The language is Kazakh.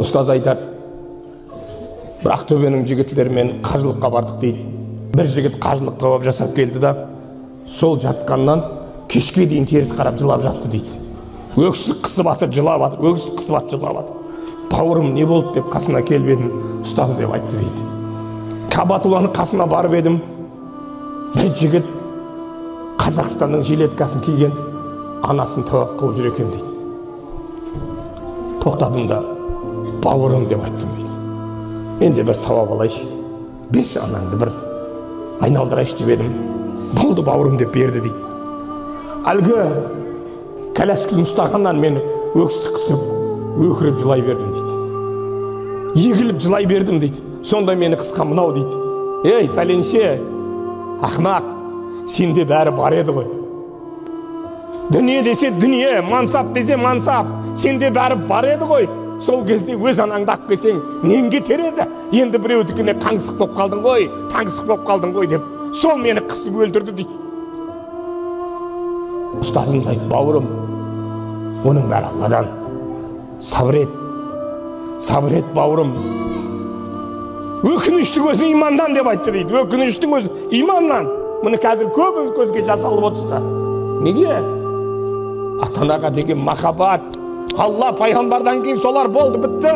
Ұстаз айтады, бір Ақтөбенің жігітлерімен қажылыққа бардық дейді. Бір жігіт қажылық тауап жасап келді да, сол жатқаннан кешке дейін теріс қарап жылап жатты дейді. Өксік қысып атып жылап атыр, өксік қысып атып жылап атыр. Бауырым не болды деп қасына келіп едім, ұстаз деп айтты дейді. Кабатулланың қасына барып едім, бір жігіт Қазақстанның жилеткасын киген, анасын тауап қылып жүр екен дейді. Тоқтадым да, бауырым деп айттым дейді. Мен де бір сауап алайшы, бес анаңды бір айналдырайшы деп едім, болды бауырым деп берді дейді. Әлгі колясканы ұстағаннан мен өксік қысып, өкіріп жылай бердім дейді. Егіліп жылай бердім дейді. Сонда мені қысқан мынау дейді. Ей, пәленше, ақмақ, сенде бәрі бар еді ғой. Дүние десе дүние, мансап десе мансап, сенде бәрі бар еді ғой. Сол кезде өз анаңды ақ келсең, нең кетер еді? Енді біреудікіне таңсық боп қалдың ғой, таңсық боп қалдың ғой деп, сол мені қысып өлтірді дейді. Ұстазымыз айтты, бауырым, оның бәрі Алладан. Сабыр ет бауырым. Өкініштің өзі имандан деп айтты дейді. Өкініштің өзі иманнан. Мұны қазір көбіміз көзге жасалып отырсыздар. Неге? Ата-анаға деген махаббат. Алла пайғамбардан кейін солар болды, бітті.